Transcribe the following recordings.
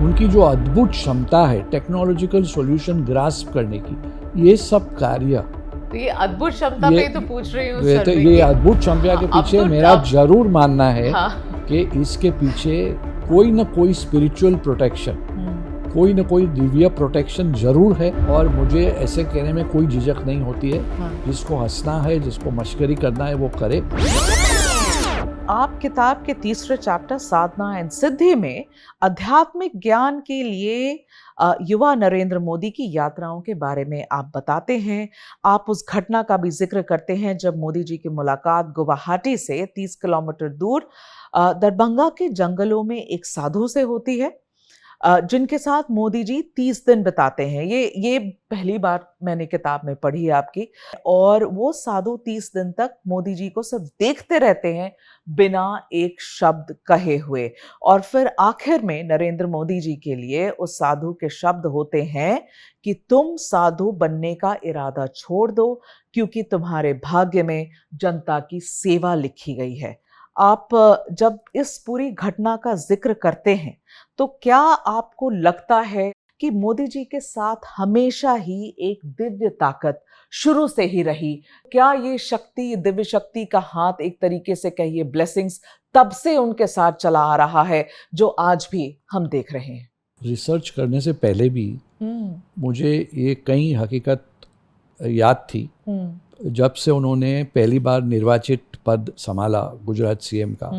उनकी जो अद्भुत क्षमता है टेक्नोलॉजिकल सॉल्यूशन ग्रास्प करने की, ये सब कार्य, तो ये अद्भुत क्षमता पे तो पूछ रही हूँ सर, ये अद्भुत क्षमता के पीछे मेरा जरूर मानना है कि इसके पीछे कोई ना कोई स्पिरिचुअल प्रोटेक्शन, कोई ना कोई दिव्य प्रोटेक्शन जरूर है। और मुझे ऐसे कहने में कोई झिझक नहीं होती है। जिसको हंसना है, जिसको मश्करी करना है, वो करे। आप किताब के तीसरे चैप्टर साधना एंड सिद्धि में आध्यात्मिक ज्ञान के लिए युवा नरेंद्र मोदी की यात्राओं के बारे में आप बताते हैं। आप उस घटना का भी जिक्र करते हैं जब मोदी जी की मुलाकात गुवाहाटी से 30 किलोमीटर दूर दरभंगा के जंगलों में एक साधु से होती है, जिनके साथ मोदी जी 30 दिन बिताते हैं। ये पहली बार मैंने किताब में पढ़ी आपकी। और वो साधु 30 दिन तक मोदी जी को सिर्फ देखते रहते हैं बिना एक शब्द कहे हुए। और फिर आखिर में नरेंद्र मोदी जी के लिए उस साधु के शब्द होते हैं कि तुम साधु बनने का इरादा छोड़ दो, क्योंकि तुम्हारे भाग्य में जनता की सेवा लिखी गई है। आप जब इस पूरी घटना का जिक्र करते हैं तो क्या आपको लगता है कि मोदी जी के साथ हमेशा ही एक दिव्य ताकत शुरू से ही रही? क्या ये शक्ति, दिव्य शक्ति का हाथ, एक तरीके से कहिए ब्लेसिंग्स, तब से उनके साथ चला आ रहा है जो आज भी हम देख रहे हैं? रिसर्च करने से पहले भी मुझे ये कई हकीकत याद थी। जब से उन्होंने पहली बार निर्वाचित पद संभाला गुजरात सीएम का,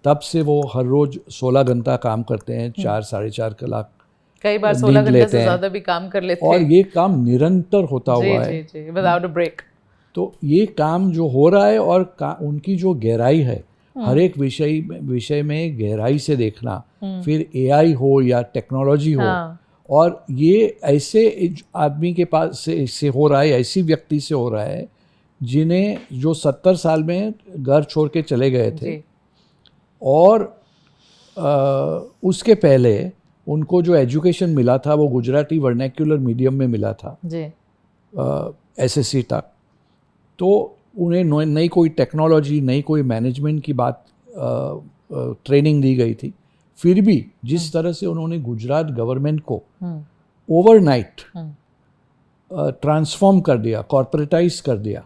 तब से वो हर रोज 16 घंटा काम करते हैं, 4-4.5 कलाक, कई बार 16 घंटे से ज्यादा भी काम कर लेते हैं। और ये काम निरंतर होता हुआ है, विदाउट अ ब्रेक। तो ये काम जो हो रहा है और उनकी जो गहराई है, हर एक विषय में गहराई से देखना, फिर एआई हो या टेक्नोलॉजी हो, और ये ऐसे आदमी के पास से हो रहा है, ऐसी व्यक्ति से हो रहा है जिन्हें जो 70 साल में घर छोड़ के चले गए थे, और उसके पहले उनको जो एजुकेशन मिला था वो गुजराती वर्नैक्युलर मीडियम में मिला था एसएससी तक। तो उन्हें नई कोई टेक्नोलॉजी, नई कोई मैनेजमेंट की बात ट्रेनिंग दी गई थी। फिर भी जिस तरह से उन्होंने गुजरात गवर्नमेंट को ओवरनाइट ट्रांसफॉर्म कर दिया, कॉर्पोरेटाइज कर दिया,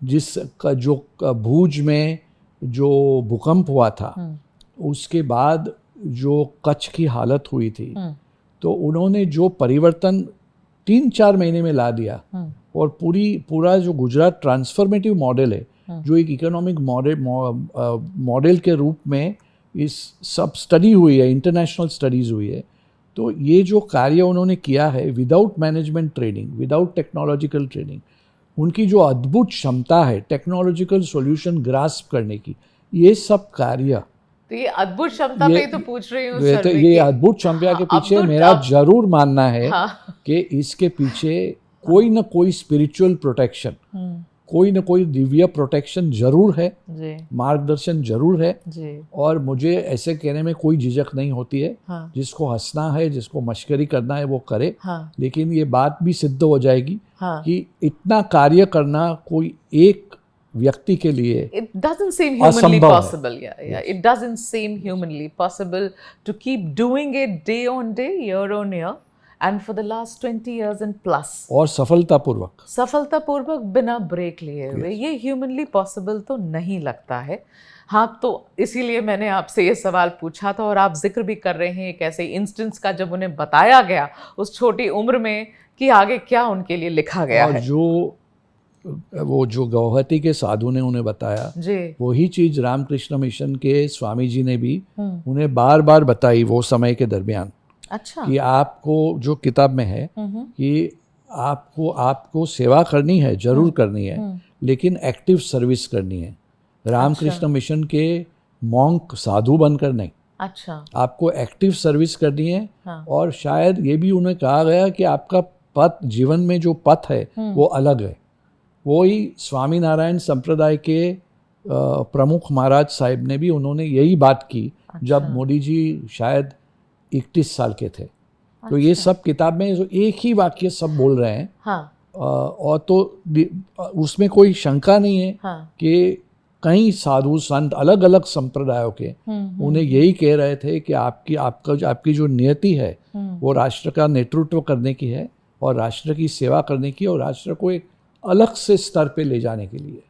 जो भूज में जो भूकंप हुआ था, उसके बाद जो कच्छ की हालत हुई थी, तो उन्होंने जो परिवर्तन 3-4 महीने में ला दिया, और पूरा जो गुजरात ट्रांसफॉर्मेटिव मॉडल है, जो एक इकोनॉमिक मॉडल के रूप में इस सब स्टडी हुई है, इंटरनेशनल स्टडीज हुई है। तो ये जो कार्य उन्होंने किया है without management training, without technological training, उनकी जो अद्भुत क्षमता है टेक्नोलॉजिकल सॉल्यूशन ग्रास्प करने की, ये सब कार्य, तो ये अद्भुत क्षमता पे तो पूछ रही हूँ सर, ये अद्भुत क्षमता के पीछे मेरा जरूर मानना है कि इसके पीछे कोई ना कोई स्पिरिचुअल प्रोटेक्शन, कोई ना कोई दिव्य प्रोटेक्शन जरूर है, मार्गदर्शन जरूर है। और मुझे ऐसे कहने में कोई झिझक नहीं होती है। जिसको हंसना है, जिसको मश्करी करना है, वो करे। लेकिन ये बात भी सिद्ध हो जाएगी कि इतना कार्य करना कोई एक व्यक्ति के लिए it doesn't seem humanly possible. It doesn't seem humanly possible to keep doing it day on day, year on year, and for the last 20 years and plus. और सफलतापूर्वक बिना ब्रेक लिए हुए, ये ह्यूमनली पॉसिबल तो नहीं लगता है। हाँ, तो इसीलिए मैंने आपसे ये सवाल पूछा था, और आप जिक्र भी कर रहे हैं एक ऐसे इंस्टेंस का जब उन्हें बताया गया उस छोटी उम्र में कि आगे क्या उनके लिए लिखा गया है। वो जो गुवाहाटी के साधु ने उन्हें बताया, वही चीज रामकृष्ण मिशन के स्वामी जी ने भी उन्हें बार बार बताई वो समय के दरमियान। अच्छा। कि आपको जो किताब में है कि आपको सेवा करनी है, जरूर करनी है, लेकिन एक्टिव सर्विस करनी है। रामकृष्ण मिशन के मॉन्क, साधु बनकर नहीं। अच्छा। आपको एक्टिव सर्विस करनी है। और शायद ये भी उन्हें कहा गया कि आपका पथ, जीवन में जो पथ है वो अलग है। वही स्वामी नारायण संप्रदाय के प्रमुख महाराज साहिब ने भी, उन्होंने यही बात की जब मोदी जी शायद 31 साल के थे। तो ये सब किताब में एक ही वाक्य सब बोल रहे हैं। और तो उसमें कोई शंका नहीं है कि कई साधु संत अलग अलग संप्रदायों के उन्हें यही कह रहे थे कि आपकी जो नियति है वो राष्ट्र का नेतृत्व करने की है और राष्ट्र की सेवा करने की और राष्ट्र को एक अलग से स्तर पे ले जाने के लिए।